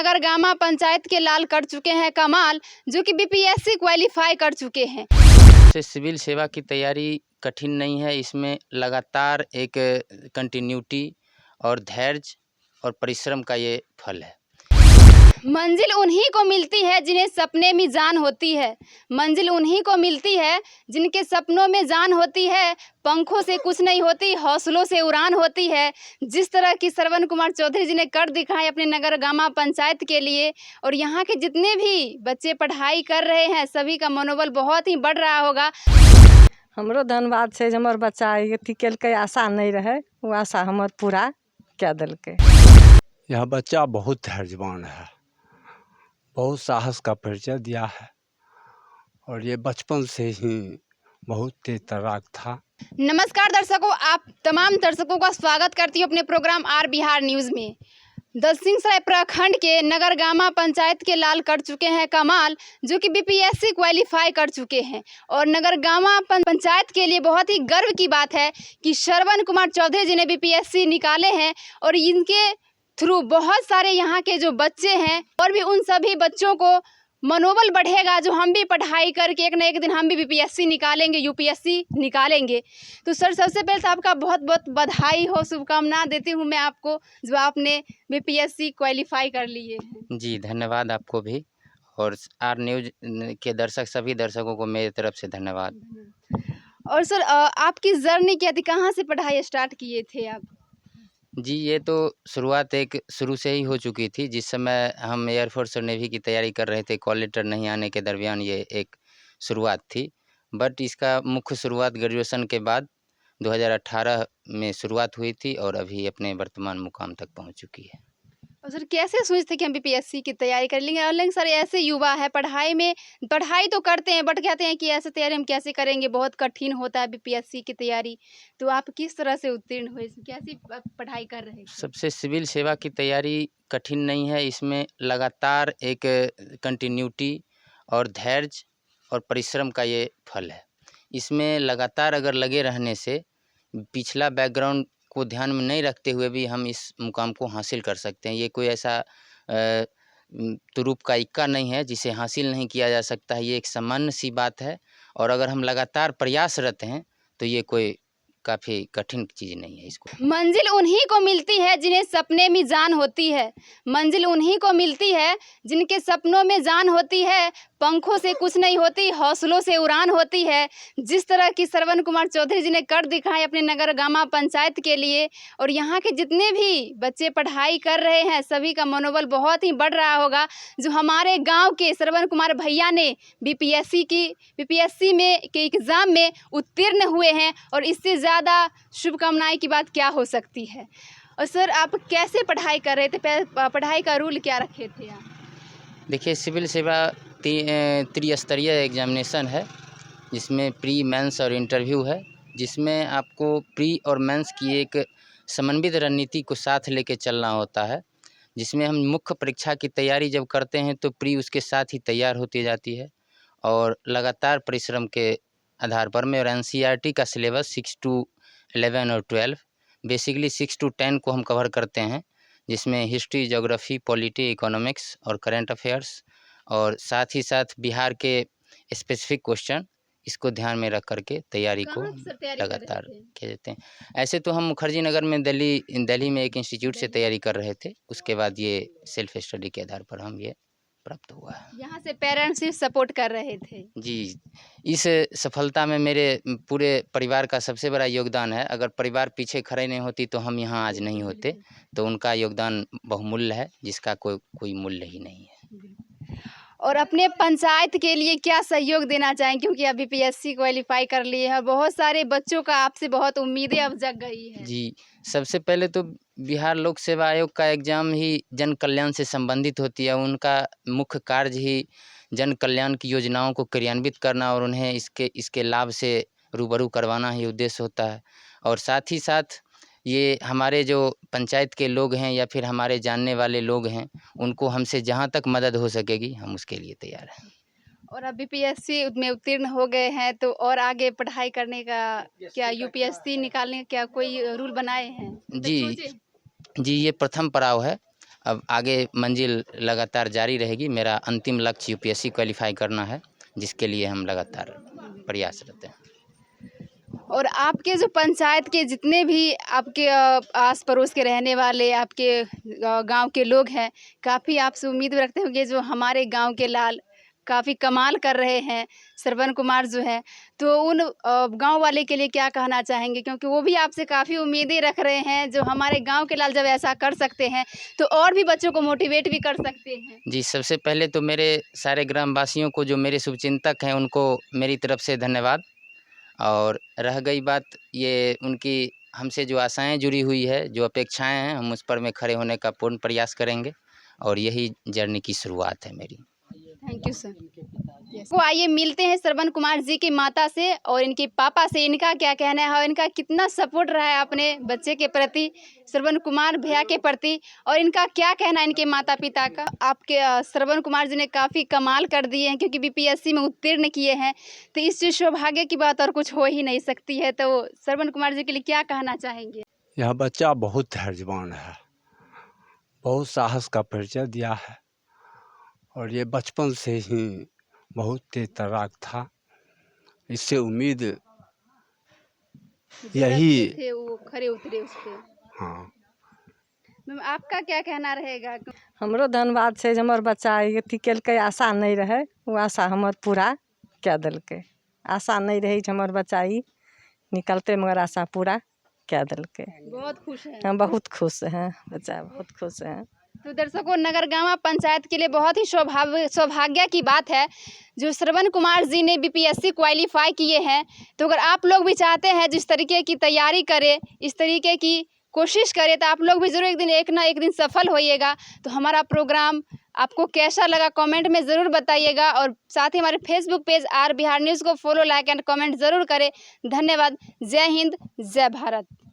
नगरगामा पंचायत के लाल कर चुके हैं कमाल, जो कि बीपीएससी क्वालिफाई कर चुके हैं। से सिविल सेवा की तैयारी कठिन नहीं है। इसमें लगातार एक कंटिन्यूटी और धैर्य और परिश्रम का ये फल है। मंजिल उन्हीं को मिलती है जिन्हें सपने में जान होती है। मंजिल उन्हीं को मिलती है जिनके सपनों में जान होती है। पंखों से कुछ नहीं होती, हौसलों से उड़ान होती है। जिस तरह की श्रवण कुमार चौधरी जी ने कर दिखाए अपने नगरगामा पंचायत के लिए, और यहाँ के जितने भी बच्चे पढ़ाई कर रहे हैं सभी का मनोबल बहुत ही बढ़ रहा होगा। हमरो धन्यवाद से हमर बच्चा अथी केलकै, आशा नहीं रहे, वो आशा हमर पूरा क्या दिलकै। यह बच्चा बहुत धैर्यवान है, बहुत साहस का परिचय दिया है और ये बचपन से ही बहुत तेज तर्राक था। नमस्कार दर्शकों, आप तमाम दर्शकों का स्वागत करती हूँ अपने प्रोग्राम आर बिहार न्यूज़ में। दलसिंहसराय प्रखंड के नगरगामा पंचायत के लाल कर चुके हैं कमाल, जो कि बीपीएससी क्वालिफाई कर चुके हैं। और नगरगामा पंचायत के लिए बहुत ही गर्व की बात है कि श्रवण कुमार चौधरी जी ने बीपीएससी निकाले हैं, और इनके थ्रू बहुत सारे यहाँ के जो बच्चे हैं और भी उन सभी बच्चों को मनोबल बढ़ेगा, जो हम भी पढ़ाई करके एक ना एक दिन हम भी बीपीएससी निकालेंगे, यूपीएससी निकालेंगे। तो सर, सबसे पहले तो आपका बहुत बहुत बधाई हो, शुभकामना देती हूँ मैं आपको, जो आपने बीपीएससी क्वालिफाई कर लिए हैं। जी धन्यवाद आपको भी, और आर न्यूज़ के सभी दर्शकों को मेरी तरफ से धन्यवाद। और सर, आपकी जर्नी क्या थी, कहाँ से पढ़ाई स्टार्ट किए थे आप? जी, ये तो शुरुआत एक शुरू से ही हो चुकी थी। जिस समय हम एयरफोर्स और नेवी की तैयारी कर रहे थे, कॉल लेटर नहीं आने के दरमियान ये एक शुरुआत थी। बट इसका मुख्य शुरुआत ग्रेजुएशन के बाद 2018 में शुरुआत हुई थी और अभी अपने वर्तमान मुकाम तक पहुंच चुकी है। और सर, कैसे सोचते कि हम बीपीएससी की तैयारी कर लेंगे? लेकिन सर, ऐसे युवा है, पढ़ाई तो करते हैं बट कहते हैं कि ऐसे तैयारी हम कैसे करेंगे, बहुत कठिन होता है बीपीएससी की तैयारी। तो आप किस तरह से उत्तीर्ण हुए, कैसी पढ़ाई कर रहे थे? सबसे सिविल सेवा की तैयारी कठिन नहीं है। इसमें लगातार एक कंटिन्यूटी और धैर्य और परिश्रम का ये फल है। इसमें लगातार अगर लगे रहने से पिछला बैकग्राउंड को ध्यान में नहीं रखते हुए भी हम इस मुकाम को हासिल कर सकते हैं। ये कोई ऐसा तुरुप का इक्का नहीं है जिसे हासिल नहीं किया जा सकता है। ये एक सामान्य सी बात है, और अगर हम लगातार प्रयासरत हैं तो ये कोई काफ़ी कठिन चीज़ नहीं है। इसको मंजिल उन्हीं को मिलती है जिन्हें सपने में जान होती है। मंजिल उन्हीं को मिलती है जिनके सपनों में जान होती है। पंखों से कुछ नहीं होती, हौसलों से उड़ान होती है। जिस तरह की श्रवण कुमार चौधरी जी ने कर दिखाए अपने नगरगामा पंचायत के लिए, और यहाँ के जितने भी बच्चे पढ़ाई कर रहे हैं सभी का मनोबल बहुत ही बढ़ रहा होगा। जो हमारे गांव के श्रवण कुमार भैया ने बीपीएससी में के एग्ज़ाम में उत्तीर्ण हुए हैं, और इससे ज़्यादा शुभकामनाएं की बात क्या हो सकती है। और सर, आप कैसे पढ़ाई कर रहे थे? पढ़ाई का रूल क्या रखे थे आप? देखिए, सिविल सेवा त्रिस्तरीय एग्जामिनेशन है, जिसमें प्री, मेंस और इंटरव्यू है। जिसमें आपको प्री और मेंस की एक समन्वित रणनीति को साथ लेके चलना होता है। जिसमें हम मुख्य परीक्षा की तैयारी जब करते हैं तो प्री उसके साथ ही तैयार होती जाती है, और लगातार परिश्रम के आधार पर में। और एनसीईआरटी का सिलेबस 6 to 11 और 12, बेसिकली 6 to 10 को हम कवर करते हैं, जिसमें हिस्ट्री, ज्योग्राफी, पॉलिटी, इकोनॉमिक्स और करंट अफेयर्स, और साथ ही साथ बिहार के स्पेसिफिक क्वेश्चन, इसको ध्यान में रख करके तैयारी को लगातार किए जाते हैं। ऐसे तो हम मुखर्जी नगर में दिल्ली में एक इंस्टीट्यूट से तैयारी कर रहे थे। उसके बाद ये सेल्फ स्टडी के आधार पर हम ये प्राप्त हुआ है। यहाँ से पेरेंट्स ही सपोर्ट कर रहे थे? जी, इस सफलता में मेरे पूरे परिवार का सबसे बड़ा योगदान है। अगर परिवार पीछे खड़े नहीं होती तो हम यहाँ आज नहीं होते। तो उनका योगदान बहुमूल्य है, जिसका कोई मूल्य ही नहीं है। और अपने पंचायत के लिए क्या सहयोग देना चाहें, क्योंकि अभी बीपीएससी क्वालिफाई कर लिए हैं, बहुत सारे बच्चों का आपसे बहुत उम्मीदें अब जग गई हैं? जी, सबसे पहले तो बिहार लोक सेवा आयोग का एग्ज़ाम ही जन कल्याण से संबंधित होती है। उनका मुख्य कार्य ही जन कल्याण की योजनाओं को क्रियान्वित करना और उन्हें इसके लाभ से रूबरू करवाना ही उद्देश्य होता है। और साथ ही साथ ये हमारे जो पंचायत के लोग हैं या फिर हमारे जानने वाले लोग हैं, उनको हमसे जहाँ तक मदद हो सकेगी हम उसके लिए तैयार हैं। और अब बीपीएससी में उत्तीर्ण हो गए हैं, तो और आगे पढ़ाई करने का क्या, यूपीएससी निकालने का क्या कोई रूल बनाए हैं? जी, ये प्रथम पड़ाव है। अब आगे मंजिल लगातार जारी रहेगी। मेरा अंतिम लक्ष्य यूपीएससी क्वालिफाई करना है, जिसके लिए हम लगातार प्रयासरत हैं। और आपके जो पंचायत के जितने भी आपके आस पड़ोस के रहने वाले आपके गांव के लोग हैं, काफ़ी आपसे उम्मीद रखते होंगे जो हमारे गांव के लाल काफ़ी कमाल कर रहे हैं श्रवण कुमार जो है, तो उन गांव वाले के लिए क्या कहना चाहेंगे? क्योंकि वो भी आपसे काफ़ी उम्मीदें रख रहे हैं, जो हमारे गांव के लाल जब ऐसा कर सकते हैं तो और भी बच्चों को मोटिवेट भी कर सकते हैं। जी, सबसे पहले तो मेरे सारे ग्रामवासियों को, जो मेरे शुभचिंतक हैं, उनको मेरी तरफ से धन्यवाद। और रह गई बात ये उनकी हमसे जो आशाएं जुड़ी हुई है, जो अपेक्षाएं हैं, हम उस पर में खड़े होने का पूर्ण प्रयास करेंगे और यही जर्नी की शुरुआत है मेरी। Thank you sir. तो आइए मिलते हैं श्रवण कुमार जी की माता से और इनके पापा से, इनका क्या कहना है और इनका कितना सपोर्ट रहा है अपने बच्चे के प्रति, श्रवण कुमार भैया के प्रति, और इनका क्या कहना है इनके माता पिता का। आपके श्रवण कुमार जी ने काफ़ी कमाल कर दिए हैं, क्योंकि बीपीएससी में उत्तीर्ण किए हैं, तो इससे सौभाग्य की बात और कुछ हो ही नहीं सकती है। तो श्रवण कुमार जी के लिए क्या कहना चाहेंगे? यह बच्चा बहुत धैर्यवान है, बहुत साहस का परिचय दिया है और ये बचपन से ही बहुत तेज तर्राक था। इससे उम्मीद यही थे वो खरे उतरे उस पे। हाँ, मैम आपका क्या कहना रहेगा? हमरो धन्यवाद छै जे हमर बच्चा अथी केलकै, आशा नहीं रहे वो आशा हमर पूरा कए देलकै। आशा नहीं रही जे हमर बच्चा ई निकलते, मगर आशा पूरा कए देलकै। बहुत खुश है। हम बहुत खुश हैं, बच्चा बहुत खुश हैं। तो दर्शकों, नगरगामा पंचायत के लिए बहुत ही सौभाग्य की बात है जो श्रवण कुमार जी ने बीपीएससी क्वालिफाई किए हैं। तो अगर आप लोग भी चाहते हैं जिस तरीके की तैयारी करें, इस तरीके की कोशिश करें, तो आप लोग भी ज़रूर एक दिन एक ना एक दिन सफल होइएगा। तो हमारा प्रोग्राम आपको कैसा लगा कमेंट में ज़रूर बताइएगा, और साथ ही हमारे Facebook page R Bihar news को फॉलो, लाइक एंड कमेंट ज़रूर करें। धन्यवाद। जय हिंद, जय भारत।